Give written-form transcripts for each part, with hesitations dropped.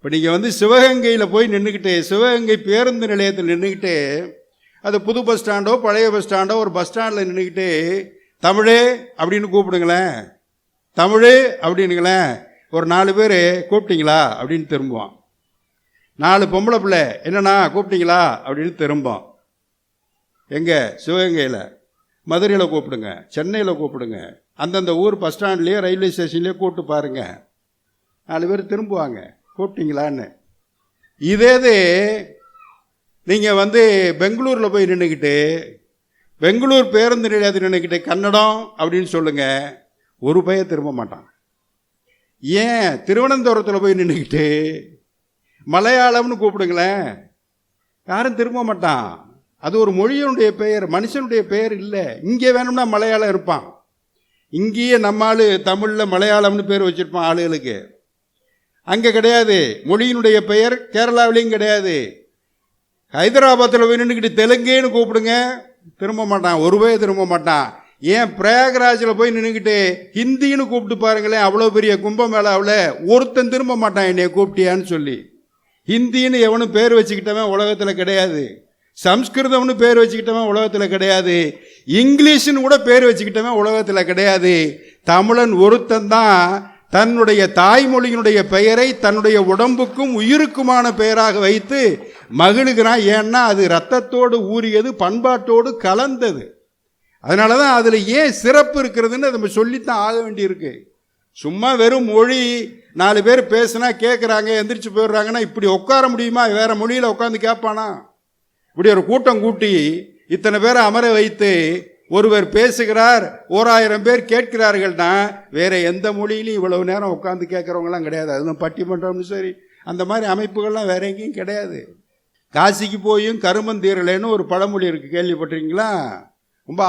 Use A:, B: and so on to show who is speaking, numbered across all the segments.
A: இப்போ நீங்கள் வந்து சிவகங்கையில் போய் நின்றுக்கிட்டு, சிவகங்கை பேருந்து நிலையத்தில் நின்றுக்கிட்டு, அது புது பஸ் ஸ்டாண்டோ பழைய பஸ் ஸ்டாண்டோ ஒரு பஸ் ஸ்டாண்டில் நின்றுக்கிட்டு தமிழே அப்படின்னு கூப்பிடுங்களேன், தமிழே அப்படின்னுங்களேன், ஒரு 4 பேர் கூப்பிட்டீங்களா அப்படின்னு திரும்புவான். 4 பொம்பளை பிள்ளை என்னண்ணா கூப்பிட்டீங்களா அப்படின்னு திரும்பும். எங்கே? சிவகங்கையில். மதுரையில் கூப்பிடுங்க, சென்னையில் கூப்பிடுங்க, அந்தந்த ஊர் பஸ் ஸ்டாண்ட்லேயே ரயில்வே ஸ்டேஷன்லேயே கூப்பிட்டு பாருங்கள், 4 பேர் திரும்புவாங்க கூப்பிட்டீங்களான்னு. இதே நீங்கள் வந்து பெங்களூரில் போய் நின்றுக்கிட்டு, பெங்களூர் பேருந்து நிலையத்தில் நின்றுக்கிட்டு கன்னடம் அப்படின்னு சொல்லுங்கள், ஒரு பையன் திரும்ப மாட்டான். ஏன்? திருவனந்தபுரத்தில் போய் நின்றுக்கிட்டு மலையாளம்னு கூப்பிடுங்களேன், யாரும் திரும்ப மாட்டான். அது ஒரு மொழியினுடைய பெயர், மனுஷனுடைய பெயர் இல்லை. இங்கே வேணும்னா மலையாளம் இருப்பான், இங்கேயே நம்ம ஆள் தமிழில் மலையாளம்னு பேர் வச்சுருப்பான் ஆளுகளுக்கு. அங்கே கிடையாது. மொழியினுடைய பெயர் கேரளாவிலையும் கிடையாது. ஹைதராபாத்தில் போய் நின்றுக்கிட்டு தெலுங்குன்னு கூப்பிடுங்க, திரும்ப மாட்டான், ஒரு பேர் திரும்ப மாட்டான். ஏன்? பிரயாகராஜில் போய் நின்றுக்கிட்டு ஹிந்தின்னு கூப்பிட்டு பாருங்களேன், அவ்வளோ பெரிய கும்பமேளாவில் ஒருத்தன் திரும்ப மாட்டான் என்னை கூப்பிட்டியான்னு சொல்லி. ஹிந்தின்னு எவனும் பேர் வச்சுக்கிட்டவன் உலகத்தில் கிடையாது. சம்ஸ்கிருதம்னு பேர் வச்சுக்கிட்டவன் உலகத்தில் கிடையாது. இங்கிலீஷ்னு கூட பேர் வச்சுக்கிட்டவன் உலகத்தில் கிடையாது. தமிழன் ஒருத்தன் தான் தன்னுடைய தாய்மொழியினுடைய பெயரை தன்னுடைய உடம்புக்கும் உயிருக்குமான பெயராக வைத்து மகிழுகிறான். ஏன்னா அது ரத்தத்தோடு ஊறியது, பண்பாட்டோடு கலந்தது. அதனால தான் அதில் ஏன் சிறப்பு இருக்கிறதுன்னு நம்ம சொல்லித்தான் ஆக வேண்டியிருக்கு. சும்மா வெறும் மொழி 4 பேர் பேசுனா கேட்குறாங்க, எந்திரிச்சு போயிடுறாங்கன்னா இப்படி உட்கார முடியுமா? வேற மொழியில் உட்காந்து கேட்பானா? இப்படி ஒரு கூட்டம் கூட்டி இத்தனை பேரை அமர வைத்து ஒருவர் பேசுகிறார், 1000 பேர் கேட்கிறார்கள்னா வேற எந்த மொழியிலையும் இவ்வளவு நேரம் உட்காந்து கேட்குறவங்களாம் கிடையாது. அதுவும் பட்டிமன்றம்னு சரி அந்த மாதிரி அமைப்புகள்லாம் வேற எங்கேயும் கிடையாது. காசிக்கு போயும் கருமம் தீரலைன்னு ஒரு பழமொழி இருக்குது, கேள்விப்பட்டிருக்கீங்களா? ரொம்ப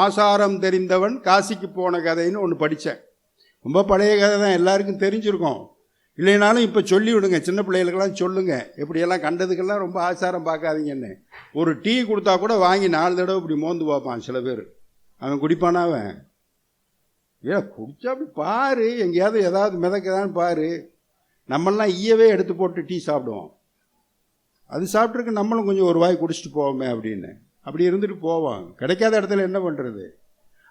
A: ஆசாரம் தெரிந்தவன் காசிக்கு போன கதைன்னு ஒன்று படித்தேன். ரொம்ப பழைய கதை தான், எல்லாருக்கும் தெரிஞ்சிருக்கும். இல்லைனாலும் இப்போ சொல்லி விடுங்க, சின்ன பிள்ளைகளுக்கெல்லாம் சொல்லுங்கள், எப்படியெல்லாம் கண்டதுக்கெல்லாம் ரொம்ப ஆசாரம் பார்க்காதீங்கன்னு. ஒரு டீ கொடுத்தா கூட வாங்கி 4 தடவை இப்படி மோந்து பார்ப்பான் சில பேர். அவன் குடிப்பானா? அவன் குடிச்சா அப்படி பாரு, எங்கேயாவது ஏதாவது மிதக்கதான்னு பாரு. நம்மளாம் ஈயவே எடுத்து போட்டு டீ சாப்பிடுவோம். அது சாப்பிட்ருக்கு நம்மளும் கொஞ்சம் ஒரு வாய் குடிச்சிட்டு போவோமே அப்படின்னு அப்படி இருந்துட்டு போவான். கிடைக்காத இடத்துல என்ன பண்ணுறது?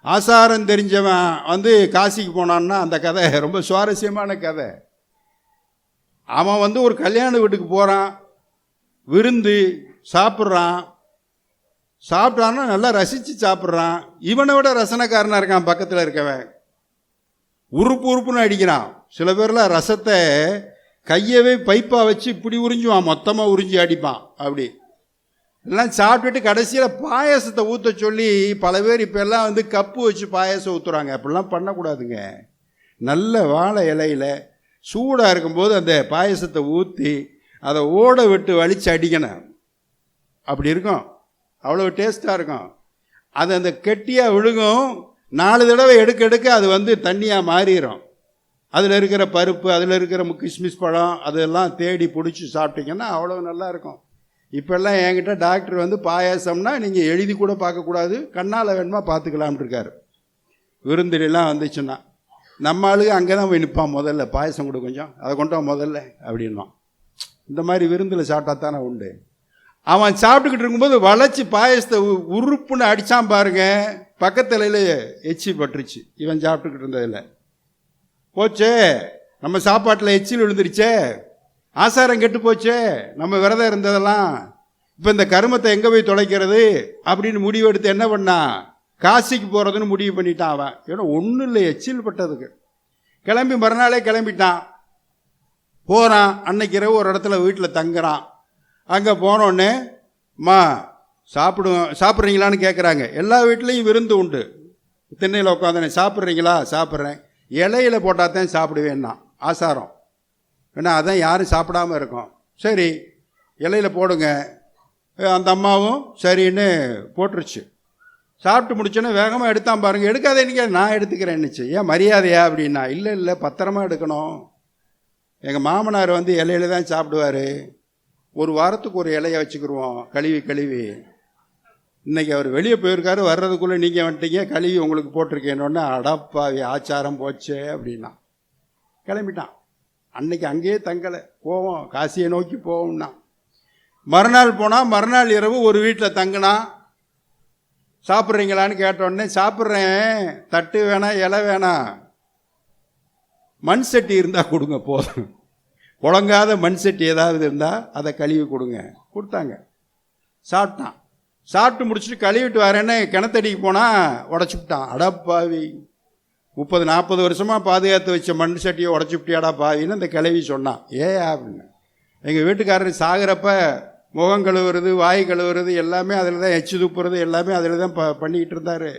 A: ஆசாரம் தெரிஞ்சவன் வந்து காசிக்கு போனான்னா அந்த கதை ரொம்ப சுவாரஸ்யமான கதை. அவன் வந்து ஒரு கல்யாண வீட்டுக்கு போகிறான், விருந்து சாப்பிட்றான், சாப்பிட்டான்னா நல்லா ரசித்து சாப்பிட்றான். இவனை விட ரசனைக்காரனாக இருக்கான் பக்கத்தில் இருக்கவன், உறுப்புன்னு அடிக்கிறான். சில பேர்லாம் ரசத்தை கையவே பைப்பாக வச்சு இப்படி உறிஞ்சுவான், மொத்தமாக உறிஞ்சி அடிப்பான். அப்படி எல்லாம் சாப்பிட்டுட்டு கடைசியில் பாயாசத்தை ஊற்ற சொல்லி பல பேர் இப்போ எல்லாம் வந்து கப்பு வச்சு பாயாசம் ஊற்றுறாங்க. அப்படிலாம் பண்ணக்கூடாதுங்க. நல்ல வாழை இலையில் சூடாக இருக்கும்போது அந்த பாயசத்தை ஊற்றி அதை ஓட விட்டு வலித்து அடிக்கணும். அப்படி இருக்கும், அவ்வளோ டேஸ்ட்டாக இருக்கும். அது அந்த கெட்டியாக விழுகும். 4 தடவை எடுக்க அது வந்து தண்ணியாக மாறிடும். அதில் இருக்கிற பருப்பு, அதில் இருக்கிற கிஸ்மிஸ் பழம் அதெல்லாம் தேடி பிடிச்சி சாப்பிட்டீங்கன்னா அவ்வளோ நல்லா இருக்கும். இப்போல்லாம் என்கிட்ட டாக்டர் வந்து பாயாசம்னா நீங்கள் எழுதி கூட பார்க்கக்கூடாது, கண்ணால் வேணுமா பார்த்துக்கலாம்னு இருக்கார். விருந்திலாம் வந்துச்சுன்னா நம்ம ஆளுங்க அங்கே தான் போய் நிற்பான், முதல்ல பாயசம் கொடு கொஞ்சம், அதை கொண்டு முதல்ல அப்படின்வான். இந்த மாதிரி விருந்தில் சாப்பிட்டா தானே உண்டு. அவன் சாப்பிட்டுக்கிட்டு இருக்கும்போது வளைச்சி பாயசத்தை உறுப்புன்னு அடித்தான் பாருங்க, பக்கத்துலையில் எச்சி பட்டுருச்சு. இவன் சாப்பிட்டுக்கிட்டு இருந்ததில்ல போச்சே, நம்ம சாப்பாட்டில் எச்சில் விழுந்துருச்சே, ஆசாரம் கெட்டு போச்சே, நம்ம விரதம் இருந்ததெல்லாம். இப்போ இந்த கருமத்தை எங்கே போய் தொலைக்கிறது அப்படின்னு முடிவு எடுத்து என்ன பண்ணான்? காசிக்கு போகிறதுன்னு முடிவு பண்ணிட்டான் அவன். ஏன்னா ஒன்றும் இல்லை, எச்சில் பட்டதுக்கு. கிளம்பி மறுநாளே கிளம்பிட்டான், போகிறான். அன்னைக்கு இரவு ஒரு இடத்துல வீட்டில் தங்குறான். அங்கே போனோடனே மா சாப்பிட்றீங்களான்னு கேட்குறாங்க. எல்லா வீட்லேயும் விருந்து உண்டு. திண்ணையில் உட்காந்தனே சாப்பிட்றீங்களா? சாப்பிட்றேன். இலையில போட்டால் தான் சாப்பிடுவேன்னா ஆசாரம். ஏன்னா அதான் யாரும் சாப்பிடாமல் இருக்கும். சரி இலையில போடுங்க. அந்த அம்மாவும் சரின்னு போட்டுருச்சு. சாப்பிட்டு முடிச்சோன்னே வேகமாக எடுத்தான் பாருங்கள். எடுக்காத நீங்கள், நான் எடுத்துக்கிறேன்னுச்சு. ஏன் மரியாதையா அப்படின்னா, இல்லை பத்திரமா எடுக்கணும். எங்கள் மாமனார் வந்து இலையில தான் சாப்பிடுவார், ஒரு வாரத்துக்கு ஒரு இலையை வச்சுக்கிடுவோம் கழுவி. இன்றைக்கி அவர் வெளியே போயிருக்காரு, வர்றதுக்குள்ளே நீங்கள் வந்துட்டீங்க, கழுவி உங்களுக்கு போட்டிருக்கேன்னொன்னே அடப்பாவி ஆச்சாரம் போச்சே அப்படின்னா கிளம்பிட்டான். அன்னைக்கு அங்கேயே தங்கலை, போவோம் காசியை நோக்கி போவோம்னா. மறுநாள் போனால் மறுநாள் இரவு ஒரு வீட்டில் தங்கினா. சாப்பிட்றீங்களான்னு கேட்டோடனே சாப்பிட்றேன், தட்டு வேணாம் இலை வேணாம், மண் சட்டி இருந்தால் கொடுங்க போதும், புழங்காத மண் சட்டி ஏதாவது இருந்தால் அதை கழுவி கொடுங்க. கொடுத்தாங்க, சாப்பிட்டான். சாப்பிட்டு முடிச்சுட்டு கழுவிட்டு வரேன்னு கிணத்தடிக்கு போனால் உடச்சிவிட்டான். அடப்பாவி, 30-40 வருஷமாக பாதுகாத்து வச்ச மண் சட்டியை உடச்சிவிட்டியாடா பாவின்னு அந்த கிளவி சொன்னான். அப்படின்னு எங்கள் வீட்டுக்காரர் சாகிறப்ப முகம் கழுவுறது, வாய் கழுவுறது எல்லாமே அதில் தான், எச்சு துப்புறது எல்லாமே அதில் தான் பண்ணிக்கிட்டு இருந்தார்.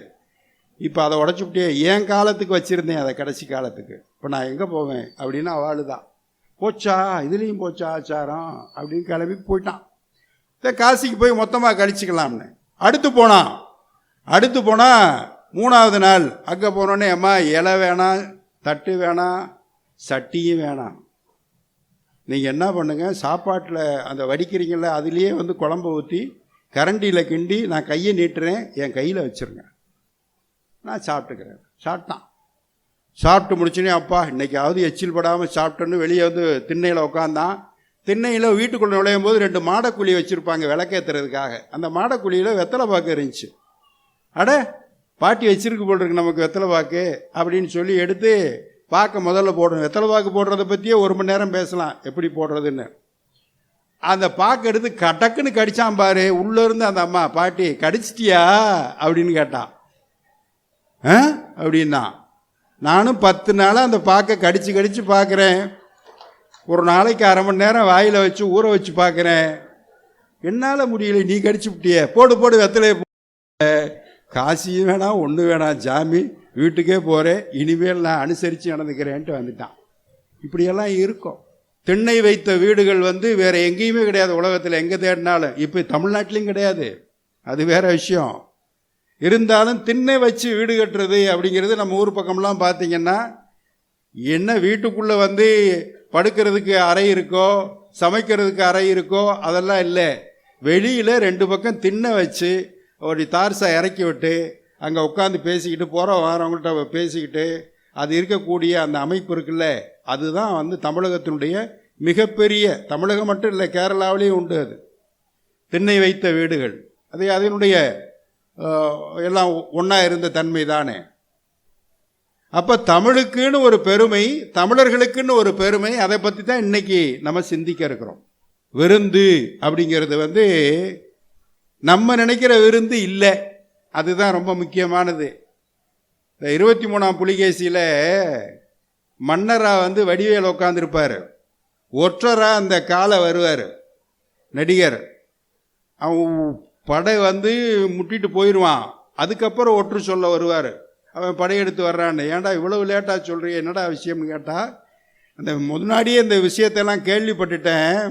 A: இப்போ அதை உடச்சிவிட்டியே, என் காலத்துக்கு வச்சுருந்தேன் அதை, கடைசி காலத்துக்கு, இப்போ நான் எங்கே போவேன் அப்படின்னு அவள் தான். போச்சா, இதுலேயும் போச்சா ஆச்சாரம் அப்படின்னு கிளம்பி போயிட்டான். காசிக்கு போய் மொத்தமாக கழிச்சிக்கலாம்னு அடுத்து போனான். 3வது நாள் அங்கே போனோடனே, அம்மா இலை வேணாம், தட்டு வேணாம், சட்டியும் வேணாம், நீங்கள் என்ன பண்ணுங்கள், சாப்பாட்டில் அந்த வடிக்கிறீங்கள அதுலேயே குழம்பு ஊற்றி கரண்டியில் கிண்டி நான் கையை நீட்டுறேன், என் கையில் வச்சுருங்க, நான் சாப்பிட்டுக்கிறேன். சாப்பிட்டான். சாப்பிட்டு முடிச்சுனே, அப்பா இன்றைக்காவது எச்சில் படாமல் சாப்பிட்டோன்னு வெளியே திண்ணையில் உட்காந்தான். திண்ணையில் வீட்டுக்குள்ளே நுழையும் போது 2 மாடக்குழி வச்சுருப்பாங்க விளக்கேற்றுறதுக்காக. அந்த மாடக்குழியில் வெத்தலை பாக்கு இருந்துச்சு. அட பாட்டி வச்சிருக்கு போல் இருக்கு நமக்கு வெத்தலை பாக்கு அப்படின்னு சொல்லி எடுத்து பாக்க முதல்ல போடணும். வெத்தலை பாக்கு போடுறதை பற்றியே 1 மணி நேரம் பேசலாம், எப்படி போடுறதுன்னு. அந்த பாக்கு எடுத்து கடக்குன்னு கடிச்சான் பாரு. உள்ளேருந்து அந்த அம்மா, பாட்டி கடிச்சிட்டியா அப்படின்னு கேட்டான். அப்படின்னா நானும் 10 நாளாக அந்த பாக்கை கடிச்சு பார்க்குறேன். ஒரு நாளைக்கு 1/2 மணி நேரம் வாயில் வச்சு ஊற வச்சு பார்க்குறேன். என்னால் முடியல, நீ கடிச்சு விட்டிய, போடு வெத்தலையை. காசியும் வேணாம், ஒன்று வேணாம், ஜாமி வீட்டுக்கே போகிறேன், இனிமேல் நான் அனுசரித்து நடந்துக்கிறேன்ட்டு வந்துட்டான். இப்படியெல்லாம் இருக்கும். திண்ணை வைத்த வீடுகள் வேறு எங்கேயுமே கிடையாது உலகத்தில், எங்கே தேடினாலும். இப்போ தமிழ்நாட்டிலையும் கிடையாது, அது வேறு விஷயம். இருந்தாலும் திண்ணை வச்சு வீடு கட்டுறது அப்படிங்கிறது நம்ம ஊர் பக்கம்லாம் பார்த்திங்கன்னா, என்ன வீட்டுக்குள்ளே படுக்கிறதுக்கு அறை இருக்கோ, சமைக்கிறதுக்கு அறை இருக்கோ, அதெல்லாம் இல்லை. வெளியில் 2 பக்கம் திண்ணை வச்சு ஒரு தார்சா இறக்கி விட்டு அங்கே உட்காந்து பேசிக்கிட்டு, போகிற வரவங்கள்ட்ட பேசிக்கிட்டு, அது இருக்கக்கூடிய அந்த அமைப்பு இருக்குல்ல, அதுதான் தமிழகத்தினுடைய மிகப்பெரிய, தமிழகம் மட்டும் இல்லை கேரளாவிலேயும் உண்டு அது, திண்ணை வைத்த வீடுகள். அதனுடைய எல்லாம் ஒன்றா இருந்த தன்மை தானே. அப்போ தமிழுக்குன்னு ஒரு பெருமை, தமிழர்களுக்குன்னு ஒரு பெருமை, அதை பற்றி தான் இன்னைக்கு நம்ம சிந்திக்க இருக்கிறோம். விருந்து அப்படிங்கிறது நம்ம நினைக்கிற விருந்து இல்லை, அதுதான் ரொம்ப முக்கியமானது. இந்த 23ஆம் புலிகேசியில் மன்னராக வடிவேல் உட்காந்துருப்பார், ஒற்றராக அந்த காலை வருவார் நடிகர். அவன் படை முட்டிட்டு போயிடுவான், அதுக்கப்புறம் ஒற்று சொல்ல வருவார். அவன் படையெடுத்து வர்றான்னு, ஏன்டா இவ்வளவு லேட்டாக சொல்கிறிய, என்னடா விஷயம்னு கேட்டால், அந்த முன்னாடியே இந்த விஷயத்தெல்லாம் கேள்விப்பட்டுட்டேன்,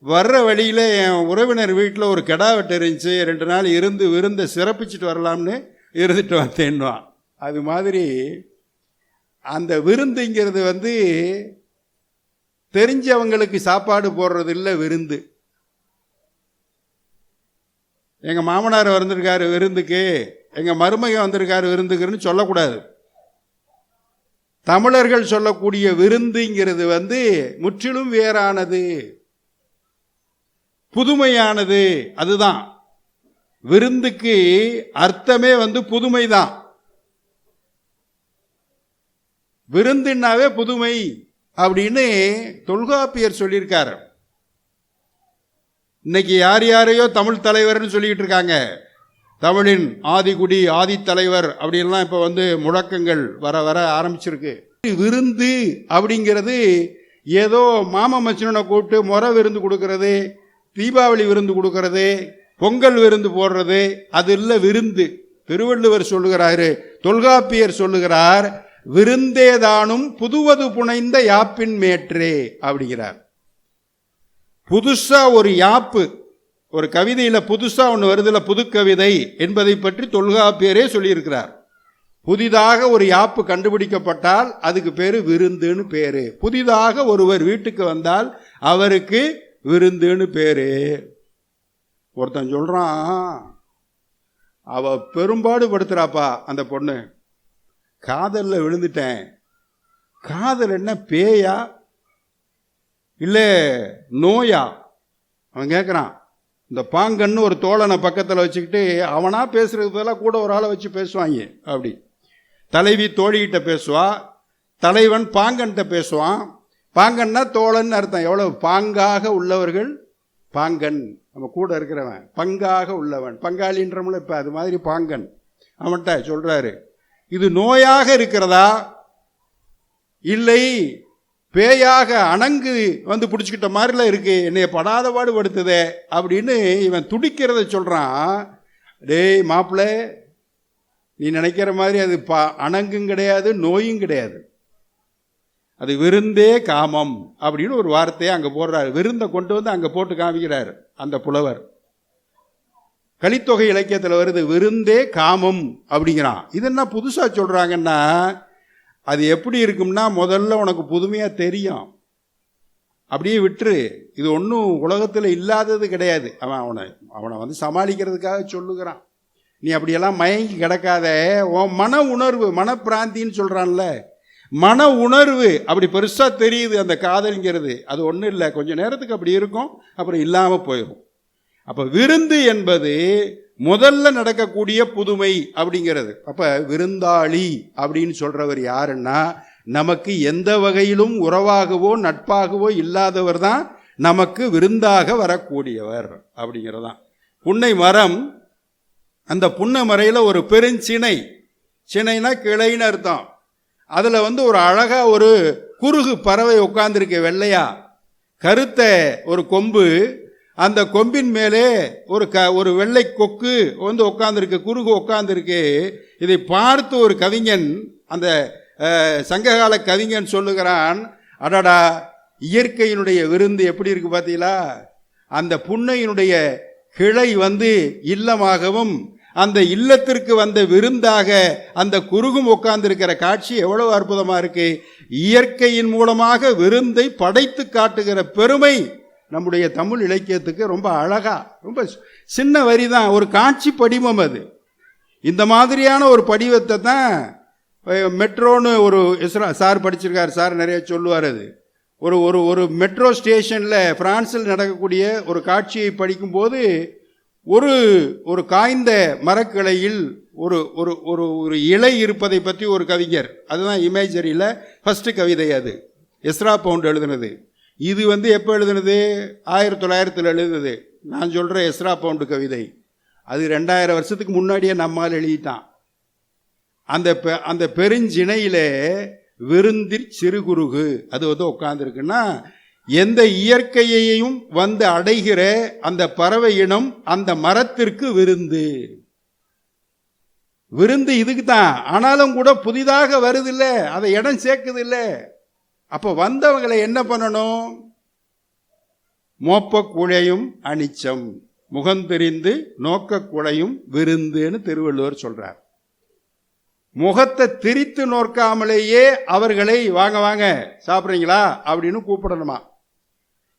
A: வர்ற வழியில் என் உறவினர் வீட்டில் ஒரு கெடா வெட்டு இருந்துச்சு, 2 நாள் இருந்து விருந்தை சிறப்பிச்சுட்டு வரலாம்னு இருந்துட்டு வந்தேன்னுவான். அது மாதிரி அந்த விருந்துங்கிறது தெரிஞ்சவங்களுக்கு சாப்பாடு போடுறது இல்லை விருந்து. எங்கள் மாமனார் வந்திருக்காரு விருந்துக்கு, எங்கள் மருமகன் வந்திருக்காரு விருந்துக்குன்னு சொல்லக்கூடாது. தமிழர்கள் சொல்லக்கூடிய விருந்துங்கிறது முற்றிலும் வேறானது, புதுமையானது. அதுதான் விருந்துக்கு அர்த்தமே புதுமை தான். விருந்துனாவே புதுமை அப்படின்னு தொல்காப்பியர் சொல்லியிருக்காரு. இன்னைக்கு யார் யாரையோ தமிழ் தலைவர்னு சொல்லிக்கிட்டு இருக்காங்க. தமிழின் ஆதிகுடி ஆதித்தலைவர் அப்படின்லாம் இப்போ முழக்கங்கள் வர வர ஆரம்பிச்சிருக்கு. விருந்து அப்படிங்கிறது ஏதோ மாம மச்சனை கூப்பிட்டு முறை விருந்து கொடுக்கறது, தீபாவளி விருந்து கொடுக்கறது, பொங்கல் விருந்து போடுறது, அது இல்லை விருந்து. திருவள்ளுவர் சொல்லுகிறாரு, தொல்காப்பியர் சொல்லுகிறார், விருந்தேதானும் புதுவது புனைந்த யாப்பின் மேற்றே அப்படிங்கிறார். புதுசா ஒரு யாப்பு, ஒரு கவிதையில புதுசா ஒன்று வருதுல, புது கவிதை என்பதை பற்றி தொல்காப்பியரே சொல்லியிருக்கிறார். புதிதாக ஒரு யாப்பு கண்டுபிடிக்கப்பட்டால் அதுக்கு பேரு விருந்துன்னு பேரு. புதிதாக ஒருவர் வீட்டுக்கு வந்தால் அவருக்கு விருந்துன்னு பேரு. ஒருத்தன் சொல்றான், அவ பெரும்பாடு படுத்துறாப்பா அந்த பொண்ணு, காதல்ல விழுந்துட்டேன். காதல் என்ன பேயா, இல்லை நோயா? அவன் கேட்குறான். இந்த பாங்கன்னு ஒரு தோழனை பக்கத்தில் வச்சுக்கிட்டு அவனா பேசுறது பதிலாக கூட ஒரு ஆளை வச்சு பேசுவாங்க. அப்படி தலைவி தோழிகிட்ட பேசுவா, தலைவன் பாங்கன்கிட்ட பேசுவான். பாங்கன்னா தோழன் அர்த்தம். எவ்வளவு பாங்காக உள்ளவர்கள் பாங்கன், நம்ம கூட இருக்கிறவன் பங்காக உள்ளவன், பங்காளின்றமுல இப்போ அது மாதிரி பாங்கன். அவன்கிட்ட சொல்றாரு, இது நோயாக இருக்கிறதா இல்லை பேயாக அணங்கு வந்து பிடிச்சிக்கிட்ட மாதிரிலாம் இருக்கு, என்னைய படாத பாடு படுத்துதே அப்படின்னு இவன் துடிக்கிறத சொல்றான். டேய் மாப்பிள்ள, நீ நினைக்கிற மாதிரி அது அணங்கும் கிடையாது, நோயும் கிடையாது. அது விருந்தே காமம் அப்படின்னு ஒரு வார்த்தையை அங்கே போடுறாரு. விருந்தை கொண்டு வந்து அங்கே போட்டு காமிக்கிறார் அந்த புலவர். கலித்தொகை இலக்கியத்தில் வருது விருந்தே காமம் அப்படிங்கிறான். இது என்ன புதுசாக சொல்கிறாங்கன்னா, அது எப்படி இருக்கும்னா முதல்ல உனக்கு புதுமையாக தெரியும், அப்படியே விட்டுரு. இது ஒன்றும் உலகத்தில் இல்லாதது கிடையாது. அவனை வந்து சமாளிக்கிறதுக்காக சொல்லுகிறான். நீ அப்படியெல்லாம் மயங்கி கிடக்காத. உன் மன உணர்வு, மனப்பிராந்தின்னு சொல்கிறான்ல, மன உணர்வு அப்படி பெருசாக தெரியுது. அந்த காதல்ங்கிறது அது ஒன்றும் இல்லை, கொஞ்சம் நேரத்துக்கு அப்படி இருக்கும், அப்புறம் இல்லாமல் போயிடும். அப்போ விருந்து என்பது முதல்ல நடக்கக்கூடிய புதுமை அப்படிங்கிறது. அப்போ விருந்தாளி அப்படின்னு சொல்கிறவர் யாருன்னா, நமக்கு எந்த வகையிலும் உறவாகவோ நட்பாகவோ இல்லாதவர் தான் நமக்கு விருந்தாக வரக்கூடியவர் அப்படிங்கிறதான். புன்னை மரம், அந்த புன்னை மரையில் ஒரு பெருஞ்சினை, சினைனா கிளைன்னு அர்த்தம். அதில் வந்து ஒரு அழகாக ஒரு குருகு பறவை உட்காந்துருக்கு, வெள்ளையா கருத்த ஒரு கொம்பு, அந்த கொம்பின் மேலே ஒரு வெள்ளை கொக்கு வந்து உட்காந்துருக்கு, குருகு உட்காந்துருக்கு. இதை பார்த்து ஒரு கவிஞன், அந்த சங்ககால கவிஞன் சொல்லுகிறான், அடடா இயற்கையினுடைய விருந்து எப்படி இருக்கு பார்த்தீங்களா, அந்த புன்னையினுடைய கிளை வந்து இல்லமாகவும் அந்த இல்லத்திற்கு வந்த விருந்தாக அந்த குருகும் உட்கார்ந்திருக்கிற காட்சி எவ்வளவு அற்புதமா இருக்கு. இயற்கையின் மூலமாக விருந்தை படைத்து காட்டுகிற பெருமை நம்முடைய தமிழ் இலக்கியத்துக்கு ரொம்ப அழகா, ரொம்ப சின்ன வரி தான், ஒரு காட்சி படிவம் அது. இந்த மாதிரியான ஒரு படிவத்தை தான் மெட்ரோன்னு ஒரு சார் படிச்சிருக்காரு, சார் நிறைய சொல்லுவார். அது ஒரு ஒரு ஒரு மெட்ரோ ஸ்டேஷனில் பிரான்சில் நடக்கக்கூடிய ஒரு காட்சியை படிக்கும்போது ஒரு ஒரு காய்ந்த மரக்கிளையில் ஒரு ஒரு ஒரு ஒரு இலை இருப்பதை பற்றி ஒரு கவிஞர், அதுதான் இமேஜரியில் ஃபஸ்ட்டு கவிதை, அது எஸ்ரா பவுண்ட் எழுதுனது. இது வந்து எப்போ எழுதுனது, 1900 எழுதுனது. நான் சொல்கிற எஸ்ரா பவுண்டு கவிதை அது 2000 வருஷத்துக்கு முன்னாடியே நம்மால் எழுதிட்டான். அந்த பெருஞ்சினையிலே விருந்திற் சிறுகுருகு அது வந்து உட்கார்ந்துருக்குன்னா, எந்த இயற்கையையும் வந்து அடைகிற அந்த பறவை இனம் அந்த மரத்திற்கு விருந்து. விருந்து இதுக்கு தான். ஆனாலும் கூட புதிதாக வருது இல்லை, அதை இடம் சேர்க்குது இல்லை. அப்போ வந்தவங்களை என்ன பண்ணணும், மோப்ப குழையும் அனிச்சம் முகந்தெரிந்து நோக்க குழையும் விருந்துன்னு திருவள்ளுவர் சொல்றார். முகத்தை திரித்து நோக்காமலேயே அவர்களை வாங்க வாங்க சாப்பிட்றீங்களா அப்படின்னு கூப்பிடணுமா.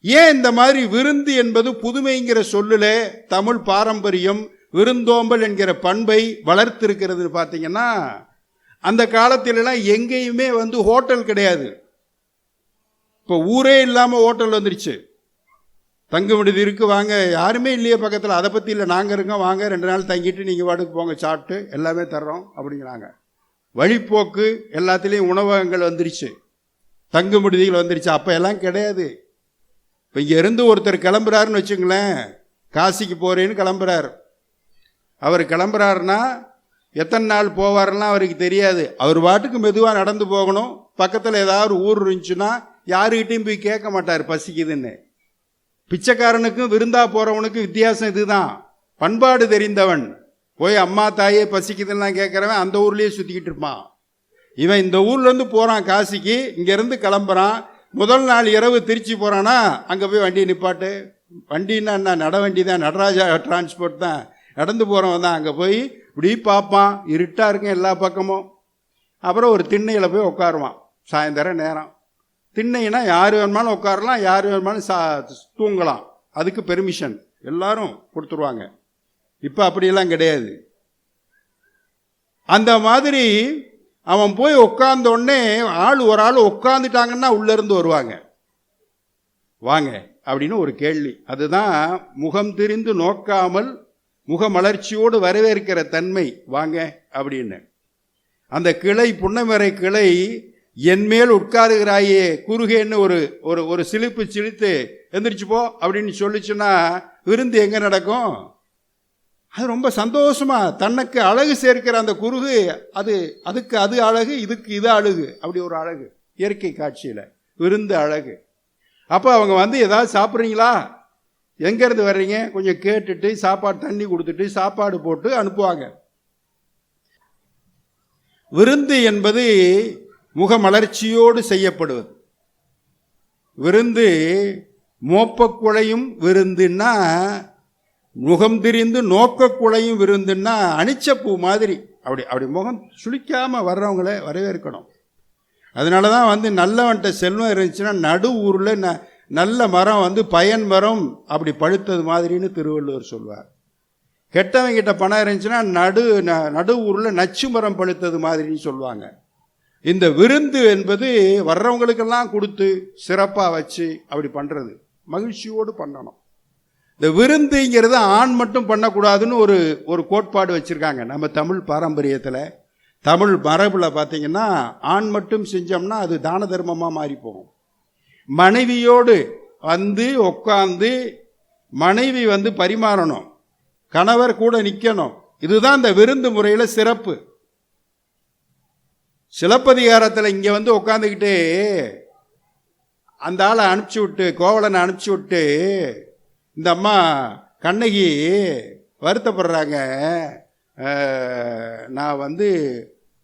A: ஏன் இந்த மாதிரி விருந்து என்பது புதுமைங்கிற சொல்லுல தமிழ் பாரம்பரியம் விருந்தோம்பல் என்கிற பண்பை வளர்த்திருக்கிறது பார்த்தீங்கன்னா, அந்த காலத்திலலாம் எங்கேயுமே வந்து ஹோட்டல் கிடையாது. இப்போ ஊரே இல்லாமல் ஹோட்டல் வந்துருச்சு. தங்கு விடுதி இருக்கு, வாங்க, யாருமே இல்லையே பக்கத்தில், அதை பற்றி இல்லை, நாங்கள் இருக்கோம், வாங்க 2 நாள் தங்கிட்டு நீங்கள் வாட்டுக்கு போங்க, சாப்பிட்டு எல்லாமே தர்றோம் அப்படிங்கிறாங்க. வழிப்போக்கு எல்லாத்துலேயும் உணவகங்கள் வந்துருச்சு, தங்கு விடுதிகள் வந்துருச்சு. அப்போ எல்லாம் கிடையாது. இப்போ இங்கே இருந்து ஒருத்தர் கிளம்புறாருன்னு வச்சுங்களேன், காசிக்கு போகிறேன்னு கிளம்புறார். அவர் கிளம்புறாருன்னா எத்தனை நாள் போவார்னா அவருக்கு தெரியாது. அவர் பாட்டுக்கு மெதுவாக நடந்து போகணும். பக்கத்தில் ஏதாவது ஊர் இருந்துச்சுன்னா யாருக்கிட்டையும் போய் கேட்க மாட்டார் பசிக்குதுன்னு. பிச்சைக்காரனுக்கும் விருந்தா போகிறவனுக்கும் வித்தியாசம் இதுதான். பண்பாடு தெரிந்தவன் போய் அம்மா தாயே பசிக்குதுன்னா கேட்குறவன் அந்த ஊர்லேயே சுற்றிக்கிட்டு இருப்பான். இவன் இந்த ஊர்லேருந்து போகிறான் காசிக்கு, இங்கேருந்து கிளம்புறான். முதல் நாள் இரவு திருச்சி போகிறான்னா அங்கே போய் வண்டியை நிப்பாட்டு. வண்டின்னா என்ன, நட வண்டி தான், நடராஜா டிரான்ஸ்போர்ட் தான், நடந்து போகிறவன் தான். அங்கே போய் இப்படி பார்ப்பான், இருட்டாக இருக்கும் எல்லா பக்கமும். அப்புறம் ஒரு திண்ணையில் போய் உட்காருவான் சாயந்தரம் நேரம். திண்ணைனா யார் வேணுமாலும் உட்காரலாம், யார் வேணுமாலும் தூங்கலாம், அதுக்கு பெர்மிஷன் எல்லாரும் கொடுத்துருவாங்க. இப்போ அப்படியெல்லாம் கிடையாது. அந்த மாதிரி அவன் போய் உட்கார்ந்த உடனே ஒரு ஆள் உட்காந்துட்டாங்கன்னா உள்ளேருந்து வருவாங்க. வாங்க அப்படின்னு ஒரு கேள்வி. அதுதான் முகம் திரிந்து நோக்காமல் முகமலர்ச்சியோடு வரவேற்கிற தன்மை, வாங்க அப்படின்னு. அந்த கிளை, புன்னமரை கிளை, என்மேல் உட்காருகிறாயே குறுகேன்னு ஒரு ஒரு ஒரு சிலிப்பு சிலித்து எந்திரிச்சு போ அப்படின்னு சொல்லிச்சுன்னா விருந்து எங்க நடக்கும்? அது ரொம்ப சந்தோஷமா தனக்கு அழகு சேர்க்கிற அந்த குறுகு, அதுக்கு அது அழகு, இதுக்கு இது அழகு, அப்படி ஒரு அழகு இயற்கை காட்சியில் விருந்து அழகு. அப்போ அவங்க வந்து ஏதாவது சாப்பிட்றீங்களா, எங்கேருந்து வர்றீங்க, கொஞ்சம் கேட்டுட்டு சாப்பாடு தண்ணி கொடுத்துட்டு சாப்பாடு போட்டு அனுப்புவாங்க. விருந்து என்பது முகமலர்ச்சியோடு செய்யப்படுவது. விருந்து மோப்பக்குழையும் விருந்துன்னா, முகம் திரிந்து நோக்கக்குழையும் விருந்துன்னா அனிச்சப்பூ மாதிரி அப்படி அப்படி முகம் சுளிக்காமல் வர்றவங்கள வரவேற்கணும். அதனால தான் வந்து நல்லவன்ட்ட செல்வம் இருந்துச்சுன்னா நடு ஊரில் நல்ல மரம் வந்து பயன் மரம் அப்படி பழுத்தது மாதிரின்னு திருவள்ளுவர் சொல்வார். கெட்டவங்கிட்ட பணம் இருந்துச்சுன்னா நடு ஊரில் நச்சு மரம் பழுத்தது மாதிரின்னு சொல்லுவாங்க. இந்த விருந்து என்பது வர்றவங்களுக்கெல்லாம் கொடுத்து சிறப்பாக வச்சு அப்படி பண்ணுறது, மகிழ்ச்சியோடு பண்ணணும். இந்த விருந்துங்கிறது ஆண் மட்டும் பண்ணக்கூடாதுன்னு ஒரு கோட்பாடு வச்சுருக்காங்க நம்ம தமிழ் பாரம்பரியத்தில். தமிழ் மரபில் பார்த்தீங்கன்னா ஆண் மட்டும் செஞ்சோம்னா அது தான தர்மமாக மாறி போகும். மனைவியோடு வந்து உட்காந்து மனைவி வந்து பரிமாறணும், கணவர் கூட நிற்கணும். இதுதான் இந்த விருந்து முறையில் சிறப்பு. சிலப்பதிகாரத்தில் இங்கே வந்து உட்காந்துக்கிட்டு அந்த ஆளை அனுப்பிச்சி விட்டு, கோவலனை அனுப்பிச்சி விட்டு இந்த அம்மா கண்ணகி வருத்தப்படுறாங்க, நான் வந்து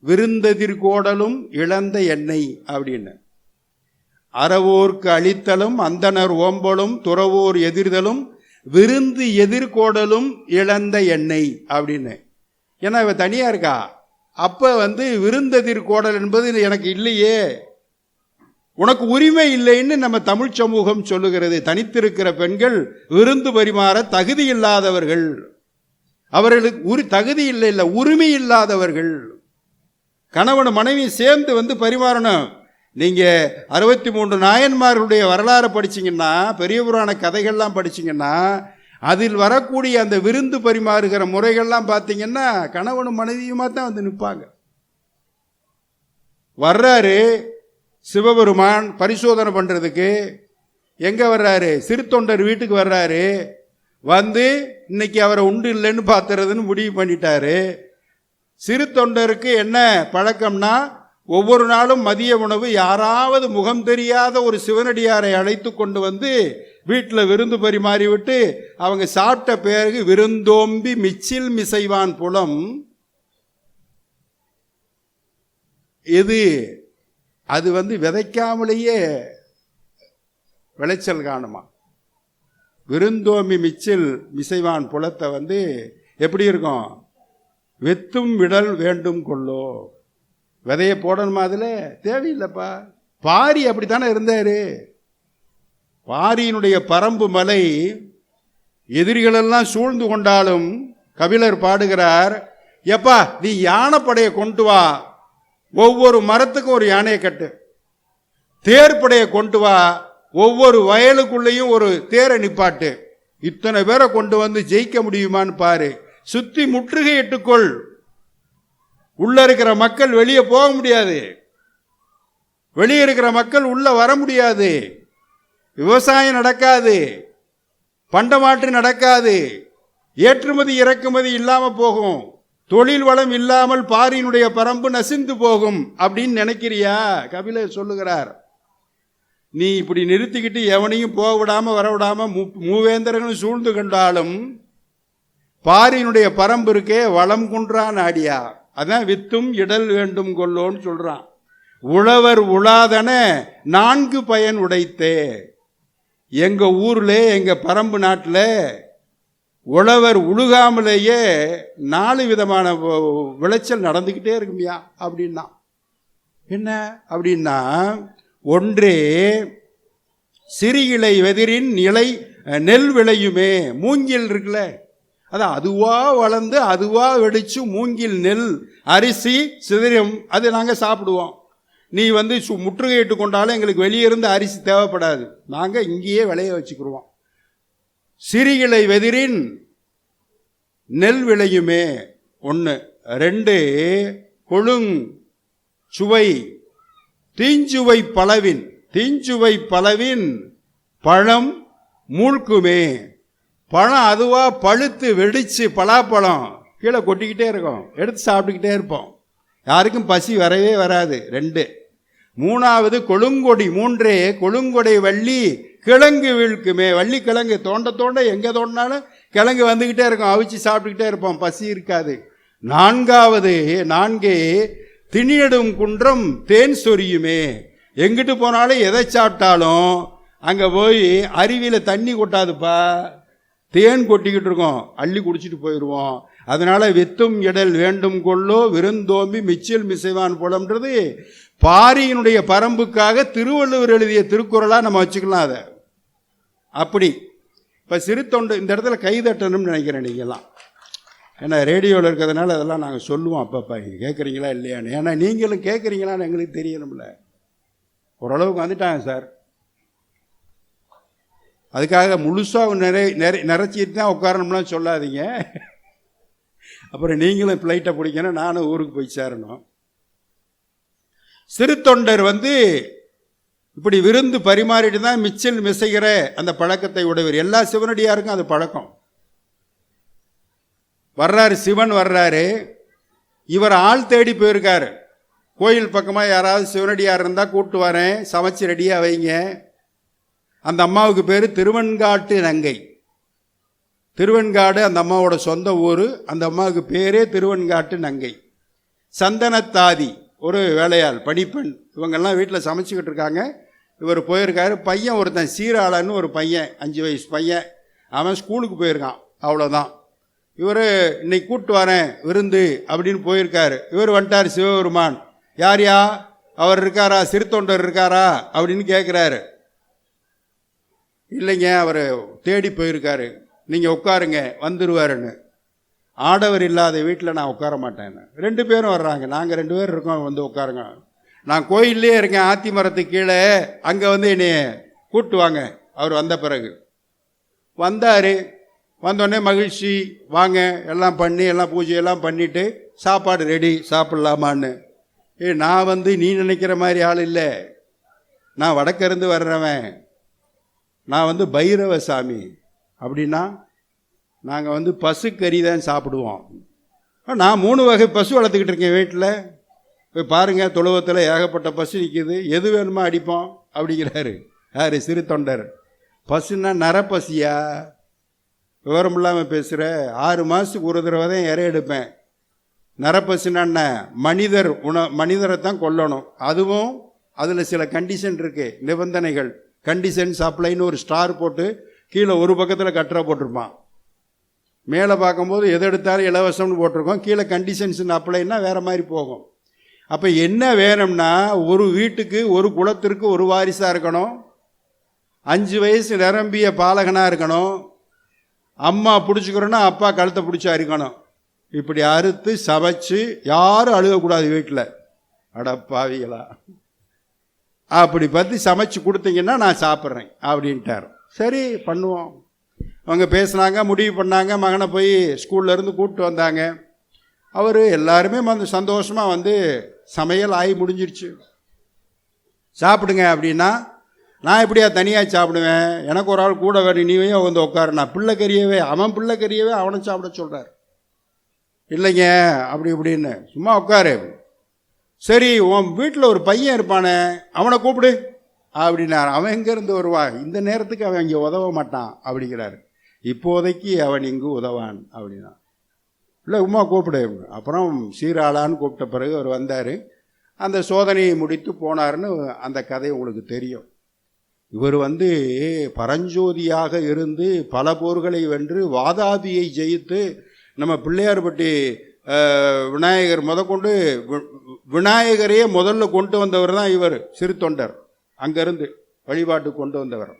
A: விருந்ததிர்கோடலும் இழந்த எண்ணெய் அப்படின்னு. அறவோர்க்கு அளித்தலும் அந்தனர் ஓம்பலும் துறவோர் எதிர்தலும் விருந்து எதிர்கோடலும் இழந்த எண்ணெய் அப்படின்னு. ஏன்னா இவ தனியாக இருக்கா. அப்போ வந்து விருந்ததிர்கோடல் என்பது எனக்கு இல்லையே, உனக்கு உரிமை இல்லைன்னு நம்ம தமிழ் சமூகம் சொல்லுகிறது. தனித்திருக்கிற பெண்கள் விருந்து பரிமாற தகுதி இல்லாதவர்கள், அவர்களுக்கு தகுதி இல்லை உரிமை இல்லாதவர்கள். கணவன் மனைவி சேர்ந்து வந்து பரிமாறணும். நீங்கள் 63 நாயன்மார்களுடைய வரலாறு படிச்சிங்கன்னா, பெரிய புராண கதைகள்லாம் படிச்சிங்கன்னா, அதில் வரக்கூடிய அந்த விருந்து பரிமாறுகிற முறைகள்லாம் பார்த்தீங்கன்னா கணவனும் மனைவியுமா தான் வந்து நிற்பாங்க. வர்றாரு சிவபெருமான் பரிசோதனை பண்ணுறதுக்கு. எங்கே வர்றாரு? சிறு தொண்டர் வீட்டுக்கு வர்றாரு. வந்து இன்னைக்கு அவரை உண்டு இல்லைன்னு பார்த்துறதுன்னு முடிவு பண்ணிட்டாரு. சிறு தொண்டருக்கு என்ன பழக்கம்னா, ஒவ்வொரு நாளும் மதிய உணவு யாராவது முகம் தெரியாத ஒரு சிவனடியாரை அழைத்து கொண்டு வந்து வீட்டில் விருந்து பரிமாறி விட்டு அவங்க சாப்பிட்ட பிறகு விருந்தோம்பி மிச்சில் மிசைவான் புலம். இது அது வந்து விதைக்காமலேயே விளைச்சல் காணுமா. விருந்தோம்பி மிச்சில் மிசைவான் புலத்தை வந்து எப்படி இருக்கும்? வெத்தும் விடல் வேண்டும் கொள்ளோ. விதையை போடணுமா? அதில் தேவையில்லைப்பா. பாரி அப்படித்தானே இருந்தாரு. பாரியினுடைய பரம்பு மலை எதிரிகளெல்லாம் சூழ்ந்து கொண்டாலும் கபிலர் பாடுகிறார், எப்பா நீ யானைப்படையை கொண்டு வா, ஒவ்வொரு மரத்துக்கும் ஒரு யானையை கட்டு, தேர்ப்படையை கொண்டு வா, ஒவ்வொரு வயலுக்குள்ளேயும் ஒரு தேரை நிப்பாட்டு, இத்தனை பேரை கொண்டு வந்து ஜெயிக்க முடியுமான்னு பாரு, சுத்தி முற்றுகையிட்டுக்கொள், உள்ள இருக்கிற மக்கள் வெளியே போக முடியாது, வெளியே இருக்கிற மக்கள் உள்ள வர முடியாது, விவசாயம் நடக்காது, பண்டமாற்று நடக்காது, ஏற்றுமதி இறக்குமதி இல்லாமல் போகும், தொழில் வளம் இல்லாமல் பாரியினுடைய பரம்பு நசிந்து போகும் அப்படின்னு நினைக்கிறியா? கபிலர் சொல்லுகிறார். நீ இப்படி நிறுத்திக்கிட்டு எவனையும் போக விடாம வர விடாம மூவேந்தர்களும் சூழ்ந்து கொண்டாலும் பாரியினுடைய பரம்பு இருக்கே வளம் குன்றான் ஆடியா. அதான் வித்தும் இடல் வேண்டும் கொள்ளோன்னு சொல்றான். உழவர் உழாதன 4 பயன் உடைத்தே. எங்க ஊர்ல எங்க பரம்பு நாட்டில் உழவர் உழுகாமலேயே 4 விதமான விளைச்சல் நடந்துக்கிட்டே இருக்குமியா அப்படின்னா. என்ன அப்படின்னா, ஒன்றே சிறியிலை வெதிரின் நிலை நெல் விளையுமே. மூங்கில் இருக்குல்ல, அதான் அதுவா வளர்ந்து அதுவா வெடிச்சு மூங்கில் நெல் அரிசி சிதறும், அது நாங்கள் சாப்பிடுவோம். நீ வந்து முற்றுகையிட்டு கொண்டாலும் எங்களுக்கு வெளியே இருந்து அரிசி தேவைப்படாது, நாங்கள் இங்கேயே விளைய வச்சுக்கிடுவோம். சிறிகளை வெதிரின் நெல் விளையுமே. 1. 2 கொழுங் சுவை தீஞ்சுவை பலவின், தீஞ்சுவை பலவின் பழம் மூழ்குமே. பழம் அதுவா பழுத்து வெடிச்சு பலாப்பழம் கீழே கொட்டிக்கிட்டே இருக்கும், எடுத்து சாப்பிட்டுக்கிட்டே இருப்போம், யாருக்கும் பசி வரவே வராது. 2. 3வது கொழுங்கொடி. 3 கொழுங்கொடை வள்ளி கிழங்கு வீழ்க்குமே. வள்ளி கிழங்கு தோண்ட தோண்ட எங்கே தோண்டினாலும் கிழங்கு வந்துக்கிட்டே இருக்கும், அவிச்சு சாப்பிட்டுக்கிட்டே இருப்போம், பசி இருக்காது. 4 திணியடும் குன்றம் தேன் சொரியுமே. எங்கிட்டு போனாலும் எதை சாப்பிட்டாலும் அங்கே போய் அருவியில் தண்ணி கொட்டாதுப்பா, தேன் கொட்டிக்கிட்டு இருக்கோம், அள்ளி குடிச்சிட்டு போயிடுவோம். அதனால வித்தும் இடல் வேண்டும் கொள்ளோ விருந்தோம்பி மிச்சில் மிசைவான் போலன்றது பாரியினுடைய பரம்புக்காக திருவள்ளுவர் எழுதிய திருக்குறளாக நம்ம வச்சுக்கலாம். அதை அப்படி இப்போ சிறு தொண்டு இந்த இடத்துல கைதட்டணும்னு நினைக்கிறேன் நீங்கள்லாம். ஏன்னா ரேடியோவில் இருக்கிறதுனால அதெல்லாம் நாங்கள் சொல்லுவோம் அப்பப்பா, கேட்குறீங்களா இல்லையான்னு. ஏன்னா நீங்களும் கேட்குறீங்களான்னு எங்களுக்கு தெரியணும்ல. ஓரளவுக்கு வந்துட்டாங்க சார், அதுக்காக முழுசாக நிறைச்சிட்டு தான் உட்காரணும்லாம் சொல்லாதீங்க. அப்புறம் நீங்களும் ஃப்ளைட்டை பிடிக்கணும், நானும் ஊருக்கு போய் சேரணும். சிறு தொண்டர் வந்து இப்படி விருந்து பரிமாறிட்டு தான் மிச்சில் மிசைகிற அந்த பழக்கத்தை உடையவர். எல்லா சிவனடியாருக்கும் அது பழக்கம். வர்றாரு சிவன் வர்றாரு, இவர் ஆள் தேடி போயிருக்காரு. கோயில் பக்கமாக யாராவது சிவனடியார் இருந்தால் கூப்பிட்டு வரேன், சமைச்சு ரெடியாக வைங்க. அந்த அம்மாவுக்கு பேர் திருவெண்காட்டு நங்கை. திருவெண்காடு அந்த அம்மாவோட சொந்த ஊர். அந்த அம்மாவுக்கு பேரே திருவெண்காட்டு நங்கை. சந்தனத்தாதி ஒரு வேலையாள் பணிப்பெண், இவங்கெல்லாம் வீட்டில் சமைச்சிக்கிட்டு இருக்காங்க. இவர் போயிருக்காரு. பையன் ஒருத்தன் சீராளன்னு ஒரு பையன், 5 வயசு பையன், அவன் ஸ்கூலுக்கு போயிருக்கான், அவ்வளோதான். இவர் இன்னைக்கு கூப்பிட்டு வரேன் விருந்து அப்படின்னு போயிருக்காரு. இவர் வந்துட்டார் சிவபெருமான். யார்யா அவர் இருக்காரா, சிறு தொண்டர் இருக்காரா அப்படின்னு கேட்குறாரு. இல்லைங்க, அவர் தேடி போயிருக்காரு, நீங்கள் உட்காருங்க வந்துடுவாருன்னு. ஆடவர் இல்லாத வீட்டில் நான் உட்கார மாட்டேன். 2 பேரும் வர்றாங்க, நாங்கள் 2 பேர் இருக்கோம், வந்து உட்காருங்க. நான் கோயிலே இருக்கேன், ஆத்தி மரத்துக்கு கீழே, அங்கே வந்து என்னை கூப்பிட்டு வாங்க. அவர் வந்த பிறகு வந்தார். வந்தோடனே மகிழ்ச்சி, வாங்க எல்லாம் பண்ணி எல்லாம் பூஜையெல்லாம் பண்ணிவிட்டு சாப்பாடு ரெடி, சாப்பிட்லாமான்னு. நான் வந்து நீ நினைக்கிற மாதிரி ஆள் இல்லை, நான் வடக்கிருந்து வர்றவன், நான் வந்து பைரவ சாமி. அப்படின்னா நாங்கள் வந்து பசுக்கறி தான் சாப்பிடுவோம். நான் 3 வகை பசு வளர்த்துக்கிட்டு இருக்கேன் வீட்டில். போய் பாருங்கள், தொழுவத்தில் ஏகப்பட்ட பசு நிற்கிது, எது வேணுமா அடிப்போம் அப்படிங்கிறாரு. யார்? சிறு தொண்டர். பசுன்னா நரப்பசியா? விவரம் இல்லாமல் பேசுகிற. 6 மாதத்துக்கு ஒரு தடவை தான் இறை எடுப்பேன். நரப்பசுன்னா என்ன? மனிதரை தான் கொல்லணும். அதுவும் அதில் சில கண்டிஷன் இருக்குது, நிபந்தனைகள். கண்டிஷன் சப்ளைன்னு ஒரு ஸ்டார் போட்டு கீழே ஒரு பக்கத்தில் கட்டுரை போட்டிருப்பான். மேலே பார்க்கும்போது எது எடுத்தாலும் இலவசம்னு போட்டிருக்கோம், கீழே கண்டிஷன்ஸ் அப்ளைன்னா வேறு மாதிரி போகும். அப்போ என்ன வேணும்னா, ஒரு வீட்டுக்கு ஒரு குலத்திற்கு ஒரு வாரிசாக இருக்கணும், 5 வயசு நிரம்பிய பாலகனாக இருக்கணும், அம்மா பிடிச்சிக்கிறோன்னா அப்பா கழுத்தை பிடிச்சி அறுக்கணும். இப்படி அறுத்து சமைச்சு யாரும் அழுகக்கூடாது வீட்டில். அடப்பாவிகளா, அப்படி பற்றி சமைச்சு கொடுத்தீங்கன்னா நான் சாப்பிட்றேன் அப்படின்ட்டார். சரி பண்ணுவோம். அவங்க பேசுனாங்க, முடிவு பண்ணாங்க. மகனை போய் ஸ்கூல்லேருந்து கூப்பிட்டு வந்தாங்க. அவர் எல்லாருமே வந்து சந்தோஷமாக வந்து சமையல் ஆகி முடிஞ்சிருச்சு. சாப்பிடுங்க அப்படின்னா, நான் எப்படியா தனியாக சாப்பிடுவேன், எனக்கு ஒரு ஆள் கூட வேணும், நீவே வந்து உட்காரு. நான் பிள்ளைக்கறியவே, அவன் பிள்ளைக்கறியவே அவனை சாப்பிட சொல்கிறார். இல்லைங்க அப்படி இப்படின்னு, சும்மா உட்காரு. சரி, உன் வீட்டில் ஒரு பையன் இருப்பானே, அவனை கூப்பிடு அப்படின்னார். அவன் எங்கேருந்து வருவான், இந்த நேரத்துக்கு அவன் இங்கே உதவ மாட்டான் அப்படிங்கிறாரு. இப்போதைக்கு அவன் இங்கு உதவான் அப்படின்னா. இல்லை உமா கூப்பிடு. அப்புறம் சீராளான்னு கூப்பிட்ட பிறகு அவர் வந்தார். அந்த சோதனையை முடித்து போனார்னு அந்த கதை உங்களுக்கு தெரியும். இவர் வந்து பரஞ்சோதியாக இருந்து பல போர்களை வென்று வாதாபியை ஜெயித்து நம்ம பிள்ளையார்பட்டி விநாயகர் முதற்கொண்டு விநாயகரையே முதல்ல கொண்டு வந்தவர் தான் இவர், சிறு தொண்டர். அங்கேருந்து வழிபாட்டு கொண்டு வந்தவர்.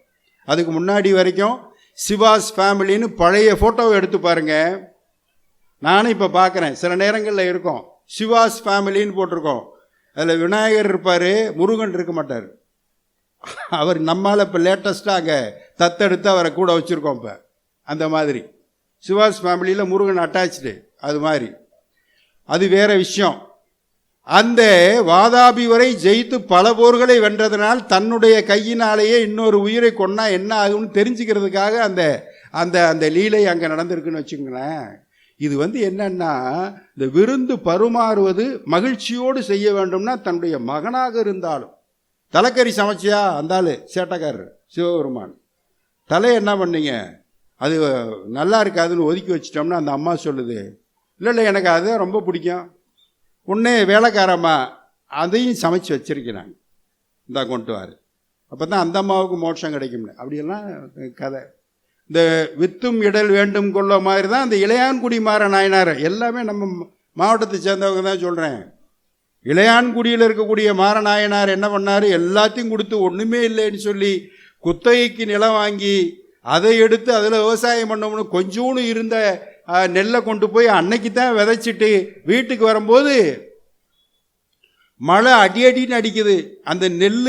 A: அதுக்கு முன்னாடி வரைக்கும் சிவாஸ் ஃபேமிலின்னு பழைய ஃபோட்டோவை எடுத்து பாருங்கள். நானும் இப்போ பார்க்குறேன், சில நேரங்களில் இருக்கும் சிவாஸ் ஃபேமிலின்னு போட்டிருக்கோம். அதில் விநாயகர் இருப்பார், முருகன் இருக்க மாட்டார். அவர் நம்மால் இப்போ லேட்டஸ்ட்டாக அங்கே தத்தெடுத்து அவரை கூட வச்சுருக்கோம். இப்போ அந்த மாதிரி சிவாஸ் ஃபேமிலியில் முருகன் அட்டாச்சு, அது மாதிரி அது வேற விஷயம். அந்த வாதாபி வரை ஜெயித்து பல போர்களை வென்றதனால் தன்னுடைய கையினாலேயே இன்னொரு உயிரை கொன்னா என்ன ஆகும்னு தெரிஞ்சுக்கிறதுக்காக அந்த அந்த அந்த லீலை அங்கே நடந்திருக்குன்னு வச்சுக்கோங்களேன். இது என்னன்னா, இந்த விருந்து பருமாறுவது மகிழ்ச்சியோடு செய்ய வேண்டும்னா தன்னுடைய மகனாக இருந்தாலும், தலைக்கறி சமைச்சியா அந்தாள் சேட்டக்காரர் சிவபெருமான், தலை என்ன பண்ணீங்க அது நல்லா இருக்காதுன்னு ஒதுக்கி வச்சிட்டோம்னா அந்த அம்மா சொல்லுது, இல்லை இல்லை எனக்கு அதுதான் ரொம்ப பிடிக்கும், உடனே வேலைக்காரம்மா அதையும் சமைச்சு வச்சிருக்கிறாங்க, இந்தா கொண்டு வாரு, அப்போ தான் அந்த அம்மாவுக்கு மோட்சம் கிடைக்கும்னு. அப்படியெல்லாம் கதை. இந்த வித்தும் இடல் வேண்டும் கொள்ள மாதிரி தான் இந்த இளையான்குடி மாற நாயனார் எல்லாமே நம்ம மாவட்டத்தை சேர்ந்தவங்க தான் சொல்கிறேன். இளையான்குடியில் இருக்கக்கூடிய மாரநாயனார் என்ன பண்ணார், எல்லாத்தையும் கொடுத்து ஒன்றுமே இல்லைன்னு சொல்லி குத்தகைக்கு நிலம் வாங்கி அதை எடுத்து அதில் விவசாயம் பண்ணோம்னு கொஞ்சோன்னு இருந்த நெல்லை கொண்டு போய் அன்னைக்கு தான் விதைச்சிட்டு வீட்டுக்கு வரும்போது மழை அடி அடின்னு அடிக்குது. அந்த நெல்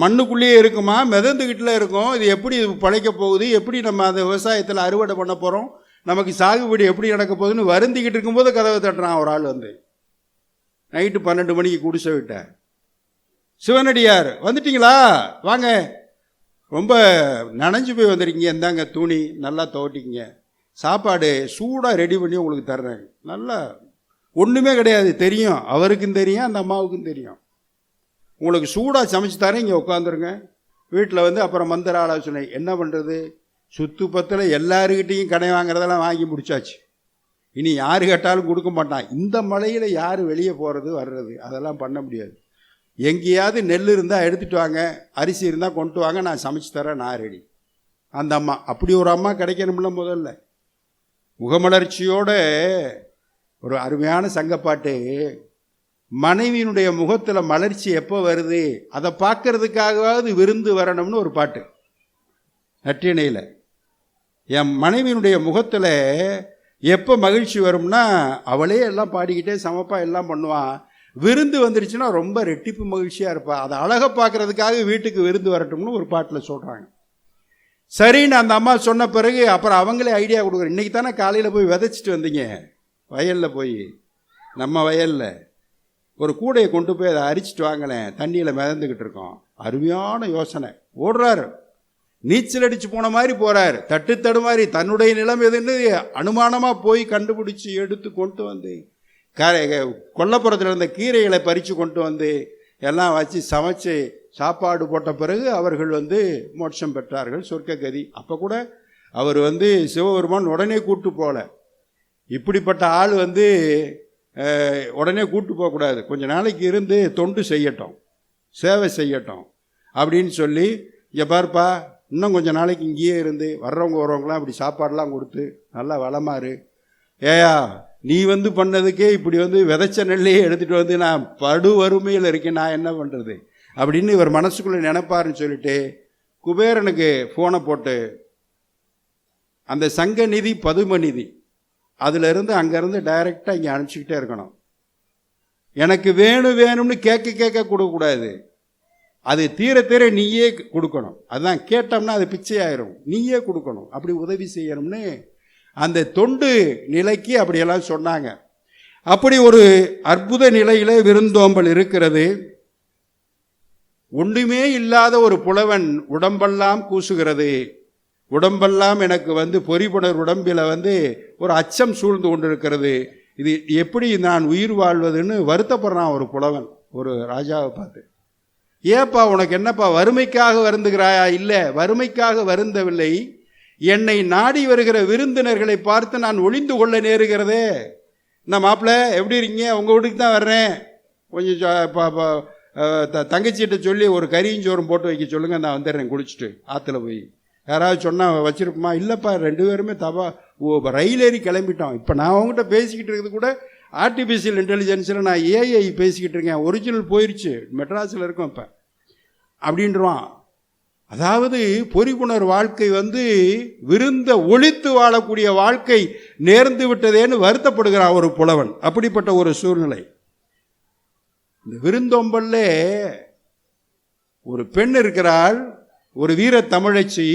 A: மண்ணுக்குள்ளேயே இருக்குமா, மிதந்துக்கிட்டுல இருக்கும். இது எப்படி பழைக்க போகுது, எப்படி நம்ம அந்த விவசாயத்தில் அறுவடை பண்ண போகிறோம், நமக்கு சாகுபடி எப்படி நடக்க போகுதுன்னு வருந்திக்கிட்டு இருக்கும்போது கதவை தட்டுறான் ஒரு ஆள். நைட்டு 12 மணிக்கு குடிசை விட்டேன். சிவனடியார் வந்துட்டீங்களா, வாங்க, ரொம்ப நனைஞ்சு போய் வந்துருக்கீங்க, இந்தாங்க துணி நல்லா துவட்டிக்கிங்க, சாப்பாடு சூடாக ரெடி பண்ணி உங்களுக்கு தர்றேன். நல்லா ஒன்றுமே கிடையாது, தெரியும், அவருக்கும் தெரியும் அந்த அம்மாவுக்கும் தெரியும், உங்களுக்கு சூடாக சமைச்சு தரேன், இங்கே உட்காந்துருங்க. வீட்டில் அப்புறம் மந்திர ஆலோசனை என்ன பண்ணுறது, சுத்து பத்தில் எல்லாருக்கிட்டையும் கடை வாங்குறதெல்லாம் வாங்கி முடிச்சாச்சு, இனி யார் கேட்டாலும் கொடுக்க மாட்டான். இந்த மழையில் யார் வெளியே போகிறது வர்றது அதெல்லாம் பண்ண முடியாது. எங்கேயாவது நெல் இருந்தால் எடுத்துகிட்டு வாங்க, அரிசி இருந்தால் கொண்டு வாங்க, நான் சமைச்சு தரேன், நான் ரெடி. அந்த அம்மா அப்படி ஒரு அம்மா கிடைக்கணும்ல. முதல்ல முகமலர்ச்சியோட ஒரு அருமையான சங்கப்பாட்டு, மனைவியினுடைய முகத்தில் மலர்ச்சி எப்போ வருது அதை பார்க்கறதுக்காகவாவது விருந்து வரணும்னு ஒரு பாட்டு நற்றிணையில். என் மனைவியினுடைய முகத்தில் எப்போ மகிழ்ச்சி வரும்னா அவளே எல்லாம் பாடிக்கிட்டே சமைப்பா எல்லாம் பண்ணுவான், விருந்து வந்துருச்சுன்னா ரொம்ப ரெட்டிப்பு மகிழ்ச்சியாக இருப்பாள், அதை அழகை பார்க்கறதுக்காக வீட்டுக்கு விருந்து வரட்டும்னு ஒரு பாட்டில் சொல்கிறாங்க. சரின்னு அந்த அம்மா சொன்ன பிறகு அப்புறம் அவங்களே ஐடியா கொடுக்குறேன். இன்றைக்கி தானே காலையில் போய் விதைச்சிட்டு வந்தீங்க வயலில், போய் நம்ம வயலில் ஒரு கூடையை கொண்டு போய் அதை அரிச்சிட்டு வாங்கலேன், தண்ணியில் மிதந்துக்கிட்டு இருக்கோம். அருமையான யோசனை. ஓடுறாரு, நீச்சல் அடித்து போன மாதிரி போகிறார், தட்டு மாதிரி தன்னுடைய நிலம் எதுன்னு அனுமானமாக போய் கண்டுபிடிச்சி எடுத்து கொண்டு வந்து கொல்லப்புறத்தில் இருந்த கீரைகளை பறித்து கொண்டு வந்து எல்லாம் வச்சு சமைச்சு சாப்பாடு போட்ட பிறகு அவர்கள் மோட்சம் பெற்றார்கள், சொர்க்க கதி. அப்போ கூட அவர் சிவபெருமான் உடனே கூட்டு போகல. இப்படிப்பட்ட ஆள் உடனே கூட்டு போகக்கூடாது, கொஞ்ச நாளைக்கு இருந்து தொண்டு செய்யட்டும், சேவை செய்யட்டும் அப்படின்னு சொல்லி, இங்கே பார்ப்பா இன்னும் கொஞ்சம் நாளைக்கு இங்கேயே இருந்து வர்றவங்களாம் இப்படி சாப்பாடெலாம் கொடுத்து நல்லா வளமாறு, ஏயா நீ பண்ணதுக்கே இப்படி விதைச்ச நெல்லையே எடுத்துகிட்டு நான் படு வறுமையில் இருக்கேன், நான் என்ன பண்ணுறது அப்படின்னு இவர் மனசுக்குள்ளே நினைப்பாருன்னு சொல்லிட்டு குபேரனுக்கு ஃபோனை போட்டு அந்த சங்க நிதி பதும நிதி அதிலிருந்து அங்கேருந்து டைரெக்டாக இங்கே அனுப்பிச்சிக்கிட்டே இருக்கணும். எனக்கு வேணும்னு கேட்க கொடுக்கக்கூடாது, அது தீர நீயே கொடுக்கணும். அதுதான் கேட்டோம்னா அது பிச்சை ஆயிரும், நீயே கொடுக்கணும், அப்படி உதவி செய்யணும்னு அந்த தொண்டு நிலைக்கு அப்படியெல்லாம் சொன்னாங்க. அப்படி ஒரு அற்புத நிலையில விருந்தோம்பல் இருக்கிறது. ஒன்றுமே இல்லாத ஒரு புலவன் உடம்பெல்லாம் கூசுகிறது, உடம்பெல்லாம் எனக்கு பொறிபுணர் உடம்பில் ஒரு அச்சம் சூழ்ந்து கொண்டிருக்கிறது, இது எப்படி நான் உயிர் வாழ்வதுன்னு வருத்தப்படுறான் ஒரு புலவன் ஒரு ராஜாவை பார்த்து. ஏப்பா உனக்கு என்னப்பா வறுமைக்காக வருந்துகிறாயா? இல்லை, வறுமைக்காக வருந்தவில்லை, என்னை நாடி வருகிற விருந்தினர்களை பார்த்து நான் ஒளிந்து கொள்ள நேருகிறதே. என்ன மாப்பிள்ளை எப்படி இருக்கீங்க, உங்கள் வீட்டுக்கு தான் வர்றேன், கொஞ்சம் தங்கச்சிகிட்ட சொல்லி ஒரு கறியும் சோறும் போட்டு வைக்க சொல்லுங்கள், நான் வந்துடுறேன் குளிச்சுட்டு ஆற்றுல போய். யாராவது சொன்னால் வச்சுருப்போமா? இல்லைப்பா 2 பேருமே ரயில் ஏறி கிளம்பிட்டோம். இப்போ நான் அவங்ககிட்ட பேசிக்கிட்டு இருக்கிறது கூட ஆர்டிஃபிஷியல் இன்டெலிஜென்ஸில் நான் ஏஐ பேசிக்கிட்டு இருக்கேன், ஒரிஜினல் போயிடுச்சு, மெட்ராஸில் இருக்கோம் இப்போ அப்படின்றான். அதாவது பொறிப்புணர் வாழ்க்கை விருந்த ஒழித்து வாழக்கூடிய வாழ்க்கை நேர்ந்து விட்டதேன்னு வருத்தப்படுகிறான் ஒரு புலவன். அப்படிப்பட்ட ஒரு சூழ்நிலை. இந்த விருந்தோம்பல்ல ஒரு பெண் இருக்கிறாள், ஒரு வீர தமிழச்சி.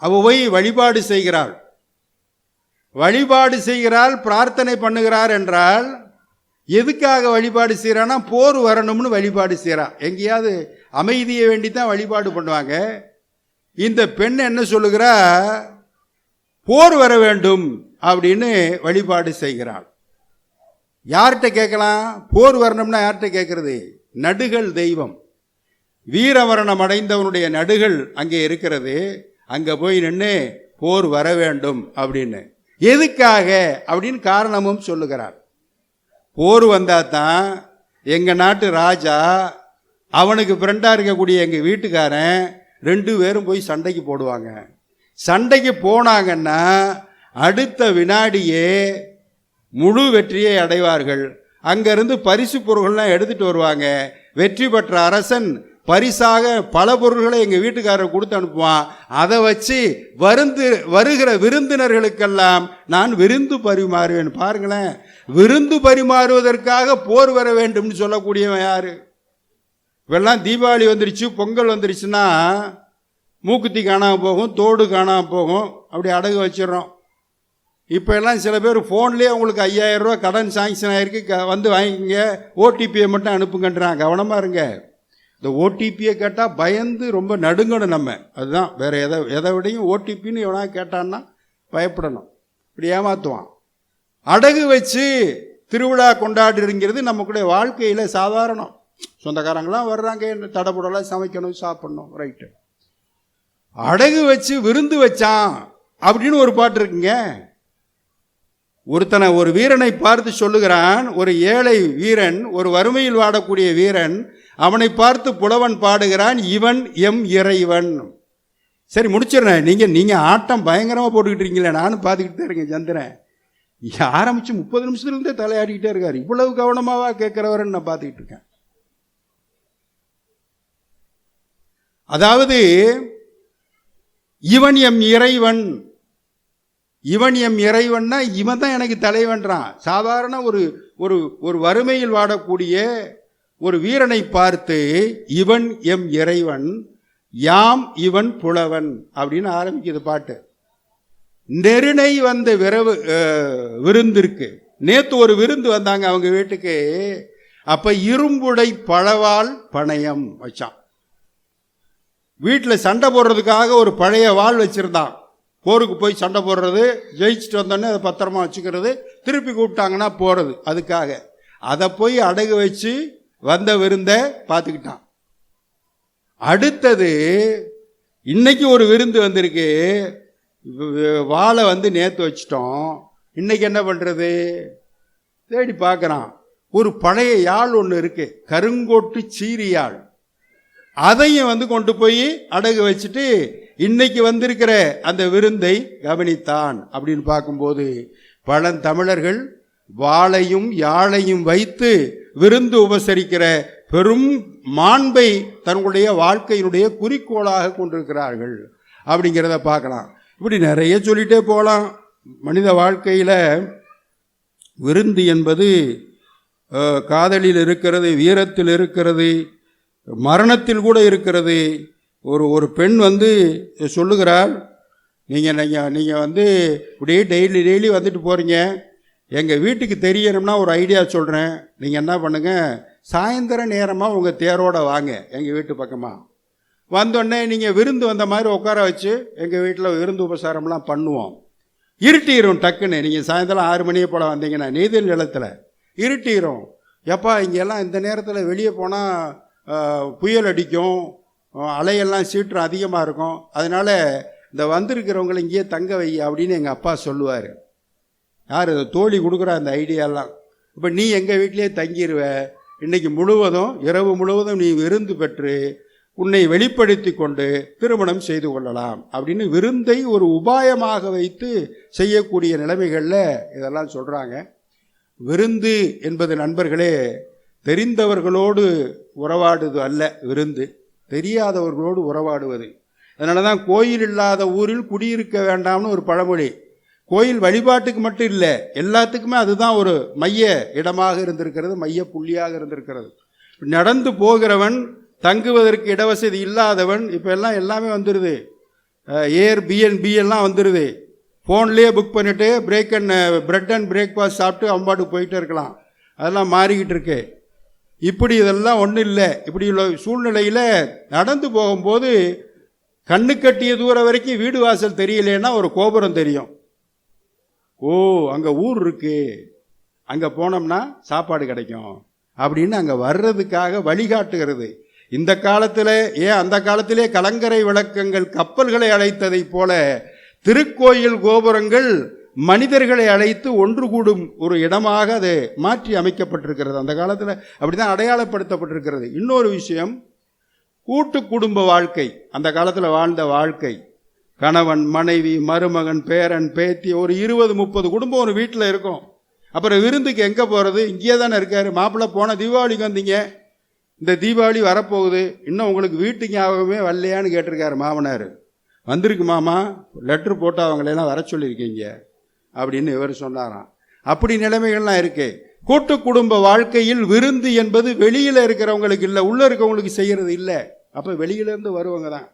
A: அவ போய் வழிபாடு செய்கிறாள். வழிபாடு செய்கிறாள், பிரார்த்தனை பண்ணுகிறார் என்றால் எதுக்காக வழிபாடு செய்யறான்னா போர் வரணும்னு வழிபாடு செய்யறான். எங்கேயாவது அமைதியை வேண்டி தான் வழிபாடு பண்ணுவாங்க. இந்த பெண் என்ன சொல்லுகிறா, போர் வர வேண்டும் அப்படின்னு வழிபாடு செய்கிறாள். யார்கிட்ட கேட்கலாம்? போர் வரணும்னா யார்கிட்ட கேட்கறது? நடுகள் தெய்வம், வீரமரணம் அடைந்தவனுடைய நடுகள் அங்கே இருக்கிறது. அங்கே போய் நின்று போர் வர வேண்டும் அப்படின்னு. எதுக்காக அப்படின்னு காரணமும் சொல்லுகிறார். போர் வந்தா தான் எங்கள் நாட்டு ராஜா அவனுக்கு ஃப்ரெண்டாக இருக்கக்கூடிய எங்கள் வீட்டுக்காரன் 2 பேரும் போய் சண்டைக்கு போடுவாங்க. சண்டைக்கு போனாங்கன்னா அடுத்த வினாடியே முழு வெற்றியை அடைவார்கள். அங்கேருந்து பரிசு பொருள்கள்லாம் எடுத்துகிட்டு வருவாங்க. வெற்றி பெற்ற அரசன் பரிசாக பல பொருள்களை எங்கள் வீட்டுக்காரர் கொடுத்து அனுப்புவான். அதை வச்சு வருகிற விருந்தினர்களுக்கெல்லாம் நான் விருந்து பரிமாறுவேன். பாருங்களேன், விருந்து பரிமாறுவதற்காக போர் வர வேண்டும்னு சொல்லக்கூடியவன் யாரு? இப்பெல்லாம் தீபாவளி வந்துருச்சு, பொங்கல் வந்துருச்சுன்னா மூக்குத்தி காணாமல் போகும், தோடு காணாமல் போகும், அப்படி அடகு வச்சிடறோம். இப்போ எல்லாம் சில பேர் ஃபோன்லேயே உங்களுக்கு 5000 ரூபா கடன் சாங்ஷன் ஆகிருக்கு, வந்து வாங்கிக்கங்க, ஓடிபியை மட்டும் அனுப்புங்கன்றான். கவனமாக இருங்க. இந்த ஓடிபியை கேட்டால் பயந்து ரொம்ப நடுங்கணும் நம்ம. அதுதான், வேறு எதை விடையும் ஓடிபின்னு எவனா கேட்டான்னா பயப்படணும். இப்படி ஏமாற்றுவான். அடகு வச்சு திருவிழா கொண்டாடுங்கிறது நமக்குடைய வாழ்க்கையில் சாதாரணம். சொந்தக்காரங்களாம் வர்றாங்க, தடபுடலாம் சமைக்கணும், சாப்பிடணும், ரைட்டு. அடகு வச்சு விருந்து வச்சான் அப்படின்னு ஒரு பாட்டு இருக்குங்க. ஒருத்தனை, ஒரு வீரனை பார்த்து சொல்லுகிறான். ஒரு ஏழை வீரன், ஒரு வறுமையில் வாடக்கூடிய வீரன், அவனை பார்த்து புலவன் பாடுகிறான், இவன் எம் இறைவன். சரி, முடிச்சிடுறேன். நீங்கள் ஆட்டம் பயங்கரமாக போட்டுக்கிட்டு இருக்கீங்களே, நானும் பார்த்துக்கிட்டு இருக்கேன். சந்திரன் ஆரம்பித்து 30 நிமிஷத்துலேருந்தே தலையாடிக்கிட்டே இருக்கார். இவ்வளவு கவனமாவா கேட்குறவரன்னு நான் பார்த்துக்கிட்டு இருக்கேன். அதாவது இவன் எம் இறைவன், இவன் எம் இறைவன்னா இவன் தான் எனக்கு தலைவன்றான். சாதாரண ஒரு வறுமையில் வாடக்கூடிய ஒரு வீரனை பார்த்து இவன் எம் இறைவன், யாம் இவன் புலவன் அப்படின்னு ஆரம்பிக்குது பாட்டு. நெருணை வந்த விருந்திற்கு, நேற்று ஒரு விருந்து வந்தாங்க அவங்க வீட்டுக்கு. அப்ப இரும்புடை பழவாள் பணயம் வச்சான். வீட்டில் சண்டை போடுறதுக்காக ஒரு பழைய வாள் வச்சிருந்தான். போருக்கு போய் சண்டை போடுறது, ஜெயிச்சுட்டு வந்தோடனே அதை பத்திரமா வச்சுக்கிறது, திருப்பி கூப்பிட்டாங்கன்னா போகிறது, அதுக்காக. அதை போய் அடகு வச்சு வந்த விருந்தை பார்த்துக்கிட்டான். அடுத்தது இன்னைக்கு ஒரு விருந்து வந்திருக்கு, வாழை நேற்று வச்சிட்டோம், இன்னைக்கு என்ன பண்ணுறது தேடி பார்க்குறான். ஒரு பழைய யாழ் ஒன்று இருக்கு, கருங்கோட்டு சீரி யாழ். அதையும் கொண்டு போய் அடகு வச்சுட்டு இன்னைக்கு வந்திருக்கிற அந்த விருந்தை கவனித்தான். அப்படின்னு பார்க்கும்போது பழந்தமிழர்கள் வாளையும் யாழையும் வைத்து விருந்து உபசரிக்கிற பெரும் மாண்பை தன்னுடைய வாழ்க்கையினுடைய குறிக்கோளாக கொண்டிருக்கிறார்கள் அப்படிங்கிறத பார்க்கலாம். இப்படி நிறைய சொல்லிட்டே போகலாம். மனித வாழ்க்கையில் விருந்து என்பது காதலில் இருக்கிறது, வீரத்தில் இருக்கிறது, மரணத்தில் கூட இருக்கிறது. ஒரு பெண் சொல்லுகிறாள், நீங்கள் இப்படியே டெய்லி வந்துட்டு போகிறீங்க, எங்கள் வீட்டுக்கு தெரியணும்னா ஒரு ஐடியா சொல்கிறேன். நீங்கள் என்ன பண்ணுங்கள், சாயந்தர நேரமாக உங்கள் தேரோட வாங்க எங்கள் வீட்டு பக்கமாக. வந்தோடனே நீங்கள் விருந்து வந்த மாதிரி உட்கார வச்சு எங்கள் வீட்டில் விருந்து உபசாரம்லாம் பண்ணுவோம். இருட்டிடும் டக்குன்னு. நீங்கள் சாயந்தரம் 6 மணியை போல் வந்தீங்கன்னா நீதி நிலத்தில் இருட்டிடும். எப்பா இங்கெல்லாம் இந்த நேரத்தில் வெளியே போனால் புயல் அடிக்கும், அலையெல்லாம் சீற்றம் அதிகமாக இருக்கும், அதனால் இந்த வந்திருக்கிறவங்களை இங்கேயே தங்க வை அப்படின்னு எங்கள் அப்பா சொல்லுவார். யார் தோழி கொடுக்குறா அந்த ஐடியாலாம். இப்போ நீ எங்கள் வீட்டிலே தங்கிடுவ, இன்றைக்கி முழுவதும் இரவு முழுவதும் நீ விருந்து பெற்று உன்னை வெளிப்படுத்தி கொண்டு திருமணம் செய்து கொள்ளலாம் அப்படின்னு விருந்தை ஒரு உபாயமாக வைத்து செய்யக்கூடிய நிலைமைகளில் இதெல்லாம் சொல்கிறாங்க. விருந்து என்பது நண்பர்களே தெரிந்தவர்களோடு உறவாடுவது அல்ல, விருந்து தெரியாதவர்களோடு உறவாடுவது. அதனால தான் கோயில் இல்லாத ஊரில் குடியிருக்க வேண்டாம்னு ஒரு பழமொழி. கோயில் வழிபாட்டுக்கு மட்டும் இல்லை, எல்லாத்துக்குமே அதுதான் ஒரு மைய இடமாக இருந்திருக்கிறது, மைய புள்ளியாக இருந்திருக்கிறது. நடந்து போகிறவன், தங்குவதற்கு இடவசதி இல்லாதவன், இப்போ எல்லாம் எல்லாமே வந்துடுது, ஏர்பிஎன்பி எல்லாம் வந்துடுது. ஃபோன்லேயே புக் பண்ணிவிட்டு பிரெட் அண்ட் பிரேக்ஃபாஸ்ட் சாப்பிட்டு அம்பாட்டுக்கு போயிட்டே இருக்கலாம். அதெல்லாம் மாறிக்கிட்டு இருக்கு. இப்படி இதெல்லாம் ஒன்றும் இல்லை. இப்படி உள்ள சூழ்நிலையில் நடந்து போகும்போது கண்ணு கட்டிய தூரம் வரைக்கும் வீடு வாசல் தெரியலேன்னா ஒரு கோபுரம் தெரியும். ஓ, அங்கே ஊர் இருக்கு, அங்கே போனோம்னா சாப்பாடு கிடைக்கும் அப்படின்னு அங்கே வர்றதுக்காக வழிகாட்டுகிறது. இந்த காலத்தில் ஏன் அந்த காலத்திலே கலங்கரை விளக்கங்கள் கப்பல்களை அழைத்ததை போல திருக்கோயில் கோபுரங்கள் மனிதர்களை அழைத்து ஒன்று கூடும் ஒரு இடமாக அது மாற்றி அமைக்கப்பட்டிருக்கிறது. அந்த காலத்தில் அப்படிதான் அடையாளப்படுத்தப்பட்டிருக்கிறது. இன்னொரு விஷயம், கூட்டு குடும்ப வாழ்க்கை. அந்த காலத்தில் வாழ்ந்த வாழ்க்கை, கணவன் மனைவி மருமகன் பேரன் பேத்தி, ஒரு 20-30 குடும்பம் ஒரு வீட்டில் இருக்கும். அப்புறம் விருந்துக்கு எங்கே போகிறது? இங்கேயே தானே இருக்கார் மாப்பிள்ளை. போன தீபாவளிக்கு வந்தீங்க, இந்த தீபாவளி வரப்போகுது, இன்னும் உங்களுக்கு வீட்டுக்கு ஞாபகமே வரலையான்னு கேட்டிருக்காரு மாமனார். வந்திருக்கு மாமா, லெட்ரு போட்டு அவங்களெல்லாம் வர சொல்லியிருக்கீங்க அப்படின்னு இவர் சொன்னாராம். அப்படி நிலைமைகள்லாம் இருக்கு. கூட்டு குடும்ப வாழ்க்கையில் விருந்து என்பது வெளியில் இருக்கிறவங்களுக்கு இல்லை, உள்ளே இருக்கவங்களுக்கு செய்கிறது இல்லை. அப்போ வெளியிலேருந்து வருவங்க தான்.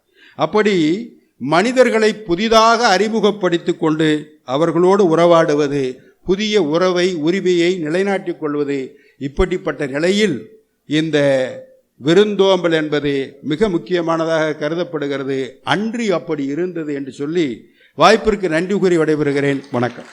A: அப்படி மனிதர்களை புதிதாக அறிமுகப்படுத்தி கொண்டு அவர்களோடு உறவாடுவது, புதிய உறவை உரிமையை நிலைநாட்டிக் கொள்வது, இப்படிப்பட்ட நிலையில் இந்த விருந்தோம்பல் என்பது மிக முக்கியமானதாக கருதப்படுகிறது. அன்றி அப்படி இருந்தது என்று சொல்லி வாய்ப்பிற்கு நன்றி கூறி விடைபெறுகிறேன். வணக்கம்.